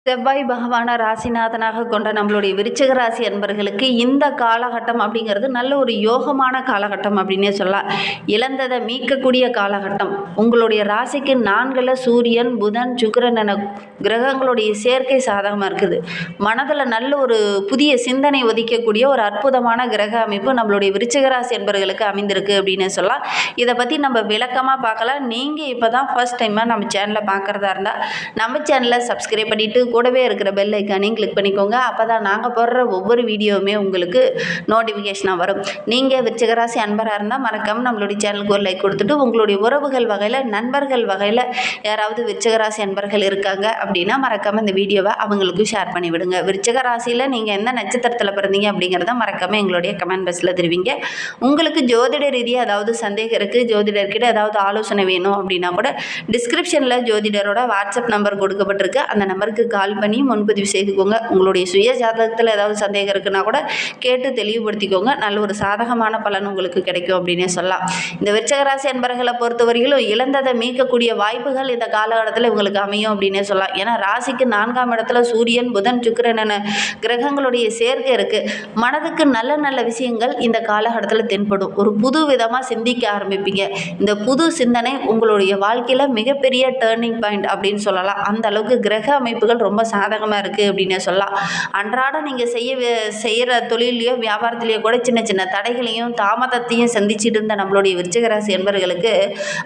செவ்வாய் பகவான ராசிநாதனாக கொண்ட நம்மளுடைய விருச்சிக ராசி அன்பர்களுக்கு இந்த காலகட்டம் அப்படிங்கிறது நல்ல ஒரு யோகமான காலகட்டம் அப்படின்னே சொல்லலாம். இழந்ததை மீட்கக்கூடிய காலகட்டம். உங்களுடைய ராசிக்கு 4ல் சூரியன், புதன், சுக்கிரன் என கிரகங்களுடைய சேர்க்கை சாதகமாக இருக்குது. மனதில் நல்ல ஒரு புதிய சிந்தனை ஒதிக்கக்கூடிய ஒரு அற்புதமான கிரக அமைப்பு நம்மளுடைய விருச்சிக ராசி அன்பர்களுக்கு அமைந்திருக்கு அப்படின்னு சொல்லலாம். இதை பற்றி நம்ம விளக்கமாக பார்க்கலாம். நீங்கள் இப்போ தான் ஃபர்ஸ்ட் டைமாக நம்ம சேனலை பார்க்குறதா இருந்தால் நம்ம சேனலை சப்ஸ்கிரைப் பண்ணிவிட்டு கூடவே இருக்கிற பெல் ஐக்கானையும் கிளிக் பண்ணிக்கோங்க. அப்போ தான் நாங்கள் போடுற ஒவ்வொரு வீடியோவுமே உங்களுக்கு நோட்டிஃபிகேஷனாக வரும். நீங்கள் விருச்சிக ராசி அன்பராக இருந்தால் மறக்காமல் நம்மளுடைய சேனலுக்கு ஒரு லைக் கொடுத்துட்டு உங்களுடைய உறவுகள் வகையில், நண்பர்கள் வகையில் யாராவது விருச்சிக ராசி அன்பர்கள் இருக்காங்க அப்படின்னா மறக்காமல் இந்த வீடியோவை அவங்களுக்கு ஷேர் பண்ணி விடுங்க. விருச்சிக ராசியில் நீங்கள் எந்த நட்சத்திரத்தில் பிறந்தீங்க அப்படிங்கிறத மறக்காமல் எங்களுடைய கமெண்ட் பாக்ஸில் தெரிவிங்க. உங்களுக்கு ஜோதிட ரீதியாக ஏதாவது சந்தேகம் இருக்குது, ஜோதிடர்கிட்ட ஏதாவது ஆலோசனை வேணும் அப்படின்னா கூட டிஸ்கிரிப்ஷனில் ஜோதிடரோட வாட்ஸ்அப் நம்பர் கொடுக்கப்பட்டிருக்கு. அந்த நம்பருக்கு கால் பண்ணி முன்பதிவு செய்துக்கோங்க. உங்களுடைய சுய ஜாதகத்தில் ஏதாவது சந்தேகம் இருக்குன்னா கூட கேட்டு தெளிவுபடுத்திக்கோங்க. நல்ல ஒரு சாதகமான பலன் உங்களுக்கு கிடைக்கும் அப்படின்னே சொல்லலாம். இந்த விருச்சிக ராசி அன்பர்களை பொறுத்தவரையிலும் இழந்ததை மீட்கக்கூடிய வாய்ப்புகள் இந்த காலகட்டத்தில் உங்களுக்கு அமையும் அப்படின்னே சொல்லலாம். ஏன்னா ராசிக்கு 4ஆம் இடத்துல சூரியன், புதன், சுக்கிரன் என கிரகங்களுடைய சேர்க்கை இருக்கு. மனதுக்கு நல்ல நல்ல விஷயங்கள் இந்த காலகட்டத்தில் தென்படும். ஒரு புது விதமாக சிந்திக்க ஆரம்பிப்பீங்க. இந்த புது சிந்தனை உங்களுடைய வாழ்க்கையில் மிகப்பெரிய டேர்னிங் பாயிண்ட் அப்படின்னு சொல்லலாம். அந்த அளவுக்கு கிரக அமைப்புகள் ரொம்ப சாதகமாக இருக்குது அப்படின்னு சொல்லலாம். அன்றாடம் நீங்கள் செய்கிற தொழிலையோ வியாபாரத்திலேயோ கூட சின்ன சின்ன தடைகளையும் தாமதத்தையும் சந்திச்சுட்டு இருந்த நம்மளுடைய விருச்சிக ராசி என்பவர்களுக்கு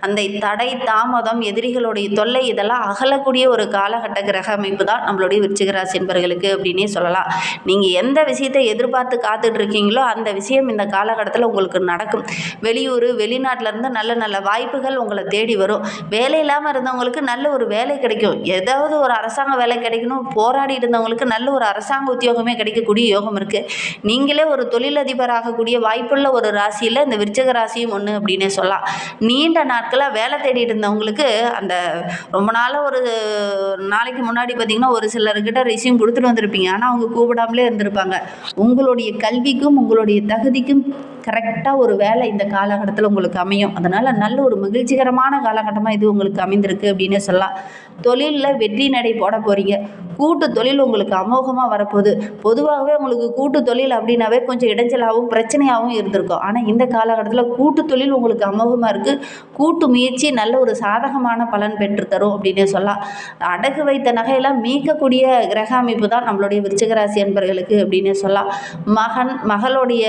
அந்த தடை, தாமதம், எதிரிகளுடைய தொல்லை இதெல்லாம் அகலக்கூடிய ஒரு காலகட்ட கிரக அமைப்பு தான் நம்மளுடைய விருச்சிக ராசி என்பவர்களுக்கு அப்படின்னே சொல்லலாம். நீங்கள் எந்த விஷயத்தை எதிர்பார்த்து காத்துட்டு இருக்கீங்களோ அந்த விஷயம் இந்த காலகட்டத்தில் உங்களுக்கு நடக்கும். வெளியூர், வெளிநாட்டிலேருந்து நல்ல நல்ல வாய்ப்புகள் உங்களை தேடி வரும். வேலை இல்லாமல் இருந்தவங்களுக்கு நல்ல ஒரு வேலை கிடைக்கும். ஏதாவது ஒரு அரசாங்க வேலை கிடைக்கணும் போராடி இருந்தவங்களுக்கு நல்ல ஒரு அரசாங்க உத்தியோகமே கிடைக்கக்கூடிய யோகம் இருக்குது. நீங்களே ஒரு தொழிலதிபர் ஆகக்கூடிய வாய்ப்புள்ள ஒரு ராசியில் இந்த விருச்சிக ராசியும் ஒன்று அப்படின்னே சொல்லலாம். நீண்ட நாட்களாக வேலை தேடிட்டு இருந்தவங்களுக்கு அந்த ரொம்ப நாளாக ஒரு நாளைக்கு முன்னாடி பார்த்திங்கன்னா ஒரு சிலர்கிட்ட ரெஸ்யூம் கொடுத்துட்டு வந்திருப்பீங்க. ஆனால் அவங்க கூப்பிடாமலே இருந்திருப்பாங்க. உங்களுடைய கல்விக்கும் உங்களுடைய தகுதிக்கும் கரெக்டாக ஒரு வேலை இந்த காலகட்டத்தில் உங்களுக்கு அமையும். அதனால் நல்ல ஒரு மகிழ்ச்சிகரமான காலகட்டமாக இது உங்களுக்கு அமைந்திருக்கு அப்படின்னு சொல்லலாம். தொழிலில் வெற்றி நடை போட போகிறீங்க. கூட்டு தொழில் உங்களுக்கு அமோகமாக வரப்போகுது. பொதுவாகவே உங்களுக்கு கூட்டு தொழில் அப்படின்னாவே கொஞ்சம் இடைஞ்சலாகவும் பிரச்சனையாகவும் இருந்திருக்கும். ஆனால் இந்த காலகட்டத்தில் கூட்டு தொழில் உங்களுக்கு அமோகமாக இருக்குது. கூட்டு முயற்சி நல்ல ஒரு சாதகமான பலன் பெற்று தரும் அப்படின்னு சொல்லலாம். அடகு வைத்த நகையெல்லாம் மீட்கக்கூடிய கிரக அமைப்பு தான் நம்மளுடைய விருச்சிக ராசி அன்பர்களுக்கு அப்படின்னு சொல்லலாம். மகளுடைய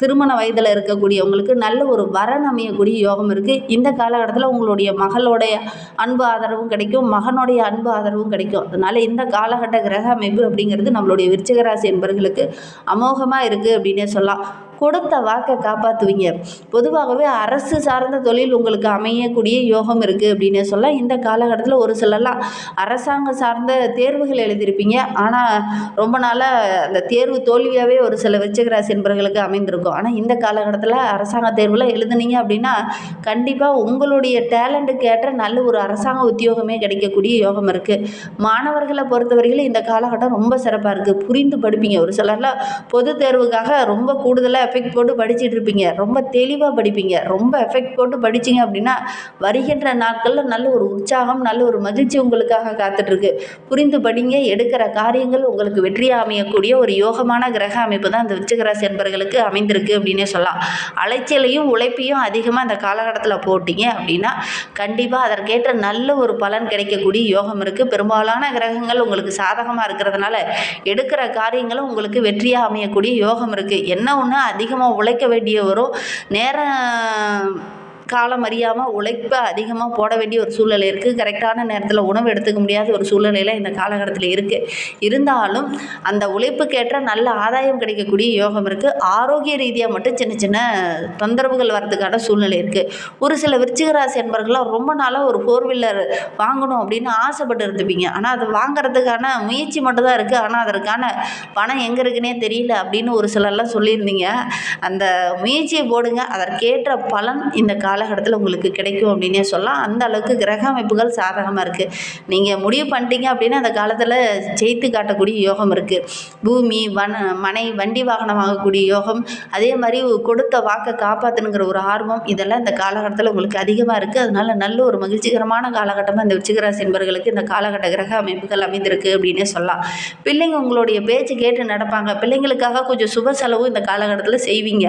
திருமண வயதில் இருக்கக்கூடியவங்களுக்கு நல்ல ஒரு வரன் அமையக்கூடிய யோகம் இருக்குது. இந்த காலகட்டத்தில் உங்களுடைய மகளுடைய அன்பு ஆதரவும் கிடைக்கும், மகனுடைய அன்பு ஆதரவும் கிடைக்கும். அதனால் இந்த காலகட்ட கிரக அமைப்பு அப்படிங்கிறது நம்மளுடைய விருச்சிக ராசி என்பவர்களுக்கு அமோகமாக இருக்குது அப்படின்னே சொல்லலாம். கொடுத்த வாக்கை காப்பாற்றுவீங்க. பொதுவாகவே அரசு சார்ந்த தொழில் உங்களுக்கு அமையக்கூடிய யோகம் இருக்குது அப்படின்னு சொல்ல. இந்த காலகட்டத்தில் ஒரு சிலர்லாம் அரசாங்க சார்ந்த தேர்வுகள் எழுதியிருப்பீங்க. ஆனால் ரொம்ப நாளாக அந்த தேர்வு தோல்வியாகவே ஒரு சில விருச்சிக ராசி என்பவர்களுக்கு அமைந்திருக்கும். ஆனால் இந்த காலகட்டத்தில் அரசாங்க தேர்வில் எழுதுனீங்க அப்படின்னா கண்டிப்பாக உங்களுடைய டேலண்ட்டுக்கு ஏற்ற நல்ல ஒரு அரசாங்க உத்தியோகமே கிடைக்கக்கூடிய யோகம் இருக்குது. மாணவர்களை பொறுத்தவரையில் இந்த காலகட்டம் ரொம்ப சிறப்பாக இருக்குது. புரிந்து படிப்பீங்க. ஒரு சிலர்லாம் பொது தேர்வுக்காக ரொம்ப கூடுதலாக எஃபெக்ட் போட்டு படிச்சுட்டு இருப்பீங்க. ரொம்ப தெளிவாக படிப்பீங்க. ரொம்ப எஃபெக்ட் போட்டு படிச்சிங்க அப்படின்னா வருகின்ற நாட்களில் நல்ல ஒரு உற்சாகம், நல்ல ஒரு மகிழ்ச்சி உங்களுக்காக காத்துட்ருக்கு. புரிந்து படிங்க. எடுக்கிற காரியங்கள் உங்களுக்கு வெற்றியாக அமையக்கூடிய ஒரு யோகமான கிரக அமைப்பு தான் இந்த விருச்சிக ராசி என்பவர்களுக்கு அமைந்திருக்கு அப்படின்னே சொல்லலாம். அலைச்சலையும் உழைப்பையும் அதிகமாக இந்த காலகட்டத்தில் போட்டிங்க அப்படின்னா கண்டிப்பாக அதற்கேற்ற நல்ல ஒரு பலன் கிடைக்கக்கூடிய யோகம் இருக்குது. பெரும்பாலான கிரகங்கள் உங்களுக்கு சாதகமாக இருக்கிறதுனால எடுக்கிற காரியங்களும் உங்களுக்கு வெற்றியாக அமையக்கூடிய யோகம் இருக்குது. என்ன ஒன்று அதிகமாக உழைக்க வேண்டிய வரும். காலம் அறியாமல் உழைப்பை அதிகமாக போட வேண்டிய ஒரு சூழ்நிலை இருக்குது. கரெக்டான நேரத்தில் உணவு எடுத்துக்க முடியாத ஒரு சூழ்நிலையில் இந்த காலகட்டத்தில் இருக்குது. இருந்தாலும் அந்த உழைப்புக்கேற்ற நல்ல ஆதாயம் கிடைக்கக்கூடிய யோகம் இருக்குது. ஆரோக்கிய ரீதியாக மட்டும் சின்ன சின்ன தொந்தரவுகள் வரதுக்கான சூழ்நிலை இருக்குது. ஒரு சில விருச்சிக ராசி என்பவர்களாம் ரொம்ப நாளாக ஒரு 4-வீலர் வாங்கணும் அப்படின்னு ஆசைப்பட்டு இருந்துப்பீங்க. ஆனால் அது வாங்கிறதுக்கான முயற்சி மட்டும் தான் இருக்குது. ஆனால் அதற்கான பணம் எங்கே இருக்குன்னே தெரியல அப்படின்னு ஒரு சிலர்லாம் சொல்லியிருந்தீங்க. அந்த முயற்சியை போடுங்க. அதற்கேற்ற பலன் இந்த காலகட்டத்தில் உங்களுக்கு கிடைக்கும் அப்படின்னே சொல்லலாம். அந்த அளவுக்கு கிரக அமைப்புகள் சாதகமாக இருக்குது. நீங்கள் முடிவு பண்ணிட்டீங்க அப்படின்னா அந்த காலத்தில் ஜெயித்து காட்டக்கூடிய யோகம் இருக்குது. பூமி, மனை, வண்டி வாகனம் வாங்கக்கூடிய யோகம், அதே மாதிரி கொடுத்த வாக்கை காப்பாற்றணுங்கிற ஒரு ஆர்வம், இதெல்லாம் இந்த காலகட்டத்தில் உங்களுக்கு அதிகமாக இருக்குது. அதனால நல்ல ஒரு மகிழ்ச்சிகரமான காலகட்டமாக இந்த விருச்சிகராசி என்பவர்களுக்கு இந்த காலகட்ட கிரக அமைப்புகள் அமைந்திருக்கு அப்படின்னே சொல்லலாம். பிள்ளைங்க உங்களுடைய பேச்சு கேட்டு நடப்பாங்க. பிள்ளைங்களுக்காக கொஞ்சம் சுப செலவு இந்த காலகட்டத்தில் செய்வீங்க.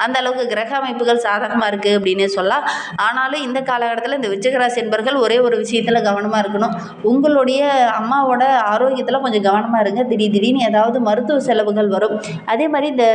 அந்த அளவுக்கு கிரக அமைப்புகள் சாதகமாக இருக்குது அப்படின்னே சொல்லலாம். ஆனாலும் இந்த காலகட்டத்தில் இந்த விருச்சிகராசி என்பவர்கள் ஒரே ஒரு விஷயத்தில் கவனமாக இருக்கணும். உங்களுடைய அம்மாவோட ஆரோக்கியத்தில் கொஞ்சம் கவனமாக இருங்க. திடீர்னு ஏதாவது மருத்துவ செலவுகள் வரும். அதே மாதிரி இந்த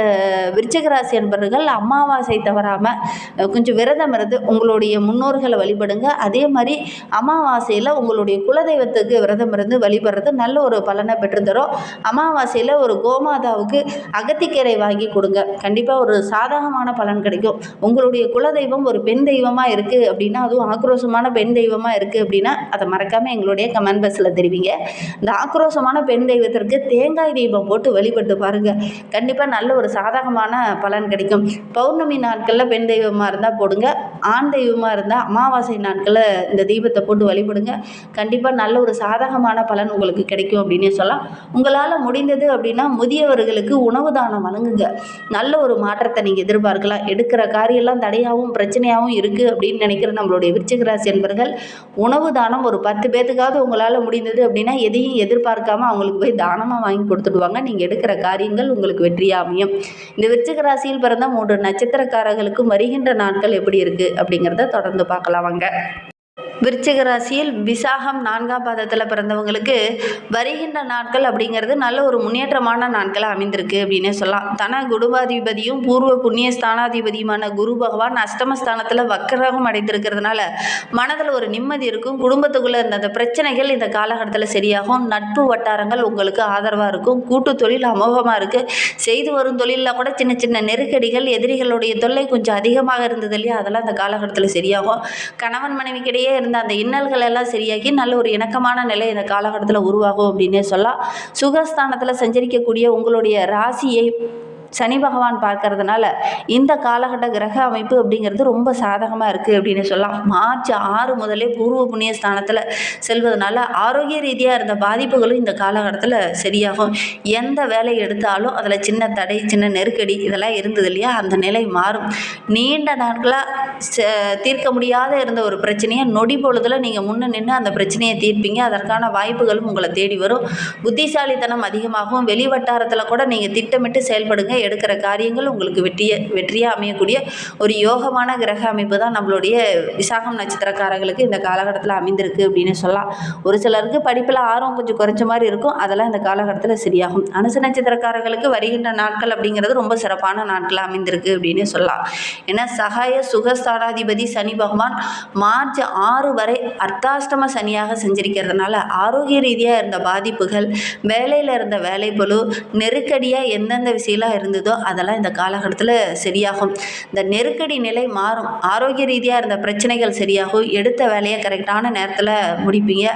விருச்சிகராசி என்பவர்கள் அமாவாசை தவறாமல் கொஞ்சம் விரதம் இருந்து உங்களுடைய முன்னோர்களை வழிபடுங்க. அதே மாதிரி அமாவாசையில் உங்களுடைய குலதெய்வத்துக்கு விரதம் இருந்து வழிபடுறது நல்ல ஒரு பலனை பெற்றுத்தரும். அமாவாசையில் ஒரு கோமாதாவுக்கு அகத்திக்கீரை வாங்கி கொடுங்க. கண்டிப்பாக ஒரு சாதகமான பலன் கிடைக்கும். உங்களுடைய குலதெய்வம் ஒரு பெண் தெய்வமாக இருக்குது அப்படின்னா, அதுவும் ஆக்ரோஷமான பெண் தெய்வமாக இருக்குது அப்படின்னா அதை மறக்காமல் எங்களுடைய கமெண்ட் பாக்ஸில் தெரிவிங்க. இந்த ஆக்ரோஷமான பெண் தெய்வத்திற்கு தேங்காய் தீபம் போட்டு வழிபட்டு பாருங்கள். கண்டிப்பாக நல்ல ஒரு சாதகமான பலன் கிடைக்கும். பௌர்ணமி நாட்களில் பெண் தெய்வமாக இருந்தால் போடுங்க. ஆண் தெய்வமாக இருந்தால் அமாவாசை நாட்களில் இந்த தீபத்தை போட்டு வழிபடுங்க. கண்டிப்பாக நல்ல ஒரு சாதகமான பலன் உங்களுக்கு கிடைக்கும் அப்படின்னே சொல்லலாம். உங்களால் முடிந்தது அப்படின்னா முதியவர்களுக்கு உணவு தானம் வழங்குங்க. நல்ல ஒரு மாற்றத்தை நீங்கள் எதிர்பார்க்கலாம். எடுக்கிற காரியெல்லாம் தடையாகவும் பிரச்சனையாகவும் இருக்குது அப்படின்னு நினைக்கிற நம்மளுடைய விருச்சிகராசி என்பவர்கள் உணவு தானம் ஒரு 10 பேத்துக்காவது உங்களால் முடிந்தது அப்படின்னா எதையும் எதிர்பார்க்காம அவங்களுக்கு போய் தானமாக வாங்கி கொடுத்துடுவாங்க. நீங்கள் எடுக்கிற காரியங்கள் உங்களுக்கு வெற்றியாக அமையும். இந்த விருச்சிகராசியில் பிறந்த 3 நட்சத்திரக்காரர்களுக்கும் வருகின்ற நாட்கள் எப்படி இருக்குது அப்படிங்கிறத தொடர்ந்து பார்க்கலாம் வாங்க. விருச்சிக ராசியில் விசாகம் 4ஆம் பாதத்தில் பிறந்தவங்களுக்கு வருகின்ற நாட்கள் அப்படிங்கிறது நல்ல ஒரு முன்னேற்றமான நாட்களாக அமைந்திருக்கு அப்படின்னே சொல்லலாம். தன குடும்பாதிபதியும் பூர்வ புண்ணிய ஸ்தானாதிபதியுமான குரு பகவான் அஷ்டமஸ்தானத்தில் வக்கரகம் அடைந்திருக்கிறதுனால மனதில் ஒரு நிம்மதி இருக்கும். குடும்பத்துக்குள்ளே இருந்த அந்த பிரச்சனைகள் இந்த காலகட்டத்தில் சரியாகும். நட்பு வட்டாரங்கள் உங்களுக்கு ஆதரவாக இருக்கும். கூட்டு தொழில் அமோகமாக இருக்குது. செய்து வரும் தொழிலில் கூட சின்ன சின்ன நெருக்கடிகள், எதிரிகளுடைய தொல்லை கொஞ்சம் அதிகமாக இருந்தது இல்லையா, அதெல்லாம் இந்த காலகட்டத்தில் சரியாகும். கணவன் மனைவிக்கிடையே இருந்த அந்த இன்னல்கள் எல்லாம் சரியாகி நல்ல ஒரு இணக்கமான நிலை இந்த காலகட்டத்தில் உருவாகும் அப்படின்னே சொல்லலாம். சுகஸ்தானத்தில் சஞ்சரிக்கக்கூடிய உங்களுடைய ராசியை சனி பகவான் பார்க்கறதுனால இந்த காலகட்ட கிரக அமைப்பு அப்படிங்கிறது ரொம்ப சாதகமாக இருக்குது அப்படின்னு சொல்லலாம். மார்ச் 6 முதலே பூர்வ புண்ணிய ஸ்தானத்தில் செல்வதனால ஆரோக்கிய ரீதியாக இருந்த பாதிப்புகளும் இந்த காலகட்டத்தில் சரியாகும். எந்த வேலை எடுத்தாலும் அதில் சின்ன தடை, சின்ன நெருக்கடி இதெல்லாம் இருந்தது இல்லையா, அந்த நிலை மாறும். நீண்ட நாட்களாக தீர்க்க முடியாத இருந்த ஒரு பிரச்சனையை நொடி பொழுதில் நீங்கள் முன்ன நின்று அந்த பிரச்சனையை தீர்ப்பீங்க. அதற்கான வாய்ப்புகளும் உங்களை தேடி வரும். புத்திசாலித்தனம் அதிகமாகும். வெளி வட்டாரத்தில் கூட நீங்கள் திட்டமிட்டு செயல்படுங்க. எடுக்கிற காரியங்கள் உங்களுக்கு வெற்றியாக அமையக்கூடிய ஒரு யோகமான கிரக அமைப்பு தான் நம்மளுடைய விசாகம் நட்சத்திரக்காரர்களுக்கு இந்த காலகட்டத்தில் அமைந்திருக்கு அப்படின்னு சொல்லலாம். ஒரு சிலருக்கு படிப்பில் ஆர்வம் கொஞ்சம் குறைஞ்ச மாதிரி இருக்கும். அதெல்லாம் இந்த காலகட்டத்தில் சரியாகும். அனுச நட்சத்திரக்காரர்களுக்கு வருகின்ற நாட்கள் அப்படிங்கிறது ரொம்ப சிறப்பான நாட்களாக அமைந்திருக்கு அப்படின்னு சொல்லலாம். ஏன்னா சகாய சுகஸ்தானாதிபதி சனி பகவான் மார்ச் 6 வரை அர்த்தாஷ்டம சனியாக செஞ்சிருக்கிறதுனால ஆரோக்கிய ரீதியாக இருந்த பாதிப்புகள், வேலையில் இருந்த வேலைப்பளு, நெருக்கடியாக எந்தெந்த விஷயம்லாம் இருந்ததோ அதெல்லாம் இந்த காலகட்டத்தில் சரியாகும். இந்த நெருக்கடி நிலை மாறும். ஆரோக்கிய ரீதியாக இருந்த பிரச்சனைகள் சரியாகும். எடுத்த வேலையை கரெக்டான நேரத்தில் முடிப்பீங்க.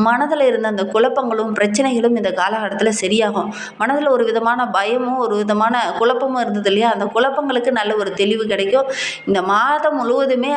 மனதில் இருந்த அந்த குழப்பங்களும் பிரச்சனைகளும் இந்த காலகட்டத்தில் சரியாகும். மனதில் ஒரு விதமான பயமும் ஒரு விதமான குழப்பமும் இருந்தது இல்லையா, அந்த குழப்பங்களுக்கு நல்ல ஒரு தெளிவு கிடைக்கும். இந்த மாதம் முழுவதுமே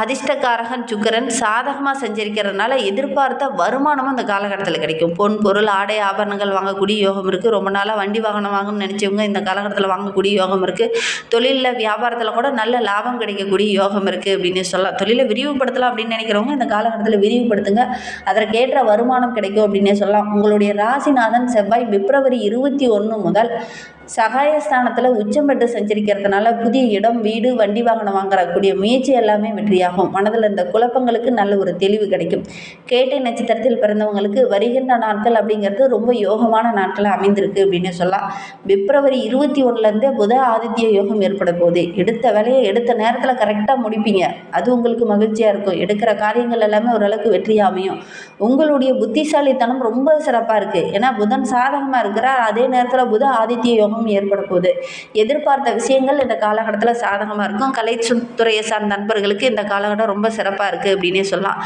அதிர்ஷ்டக்காரகன் சுக்கிரன் சாதகமாக செஞ்சிருக்கிறதுனால எதிர்பார்த்த வருமானமும் அந்த காலகட்டத்தில் கிடைக்கும். பொன் பொருள் ஆடை ஆபரணங்கள் வாங்கக்கூடிய யோகம் இருக்குது. ரொம்ப நாளாக வண்டி வாகனம் வாங்கணும்னு நினச்சவங்க இந்த காலகட்டத்தில் வாங்கக்கூடிய யோகம் இருக்குது. தொழிலில் வியாபாரத்தில் கூட நல்ல லாபம் கிடைக்கக்கூடிய யோகம் இருக்குது அப்படின்னு சொல்லலாம். தொழிலை விரிவுபடுத்தலாம் அப்படின்னு நினைக்கிறவங்க இந்த காலகட்டத்தில் விரிவுபடுத்துங்க. அதற்கேற்ற வருமானம் கிடைக்கும் அப்படின்னே சொல்லலாம். உங்களுடைய ராசிநாதன் செவ்வாய் பிப்ரவரி 21 முதல் சகாயஸ்தானத்தில் உச்சம் பெற்று சஞ்சரிக்கிறதுனால புதிய இடம், வீடு, வண்டி வாகனம் வாங்கக்கூடிய முயற்சி எல்லாமே வெற்றியாகும். மனதில் இருந்த குழப்பங்களுக்கு நல்ல ஒரு தெளிவு கிடைக்கும். கேட்டை நட்சத்திரத்தில் பிறந்தவங்களுக்கு வருகின்ற நாட்கள் அப்படிங்கிறது ரொம்ப யோகமான நாட்களாக அமைந்திருக்கு அப்படின்னு சொல்லலாம். பிப்ரவரி 21லேருந்தே புத ஆதித்ய யோகம் ஏற்பட போகுது. எடுத்த வேலையை எடுத்த நேரத்தில் கரெக்டாக முடிப்பீங்க. அது உங்களுக்கு மகிழ்ச்சியாக இருக்கும். எடுக்கிற காரியங்கள் எல்லாமே ஓரளவுக்கு வெற்றியாக அமையும். உங்களுடைய புத்திசாலித்தனம் ரொம்ப சிறப்பாக இருக்குது. ஏன்னா புதன் சாதகமாக இருக்கிறார். அதே நேரத்தில் புத ஆதித்ய யோகம் யோகம் ஏற்பட போகுது. எதிர்பார்த்த விஷயங்கள் இந்த காலகட்டத்தில் சாதகமாக இருக்கும். கலைத்துறையை சார்ந்த நண்பர்களுக்கு இந்த காலகட்டம் ரொம்ப சிறப்பாக இருக்குது அப்படின்னே சொல்லலாம்.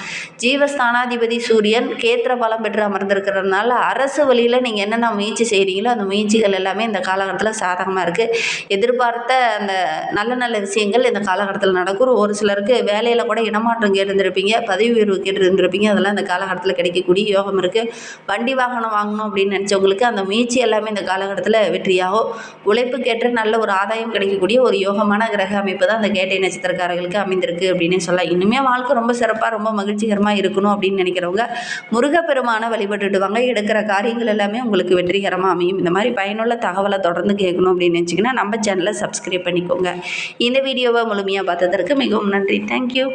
ஜீவஸ்தானாதிபதி சூரியன் கேத்திர பலம் பெற்று அமர்ந்திருக்கிறதுனால அரசு வழியில் நீங்கள் என்னென்ன முயற்சி செய்கிறீங்களோ அந்த முயற்சிகள் எல்லாமே இந்த காலகட்டத்தில் சாதகமாக இருக்குது. எதிர்பார்த்த அந்த நல்ல நல்ல விஷயங்கள் இந்த காலகட்டத்தில் நடக்கும். ஒரு சிலருக்கு வேலையில் கூட இடமாற்றம் கேட்டிருந்திருப்பீங்க, பதவி உயர்வு கேட்டிருந்திருப்பீங்க, அதெல்லாம் இந்த காலகட்டத்தில் கிடைக்கக்கூடிய யோகம் இருக்குது. வண்டி வாகனம் வாங்கணும் அப்படின்னு நினச்சவங்களுக்கு அந்த முயற்சி எல்லாமே இந்த காலகட்டத்தில் வெற்றியாகும். உழைப்புக்கேற்ற நல்ல ஒரு ஆதாயம் கிடைக்கக்கூடிய ஒரு யோகமான கிரக அமைப்பு தான் அந்த கேட்டை நட்சத்திரக்காரர்களுக்கு அமைந்திருக்கு அப்படின்னு சொல்லலாம். இன்னுமே வாழ்க்கை ரொம்ப சிறப்பாக ரொம்ப மகிழ்ச்சிகரமாக இருக்கணும் அப்படின்னு நினைக்கிறவங்க முருகப்பெருமானை வழிபட்டுட்டு வாங்க. எடுக்கிற காரியங்கள் எல்லாமே உங்களுக்கு வெற்றிகரமாக அமையும். இந்த மாதிரி பயனுள்ள தகவலை தொடர்ந்து கேட்கணும் அப்படின்னு நினச்சிங்கன்னா நம்ம சேனலை சப்ஸ்கிரைப் பண்ணிக்கோங்க. இந்த வீடியோவை முழுமையாக பார்த்ததற்கு மிகவும் நன்றி. தேங்க்யூ.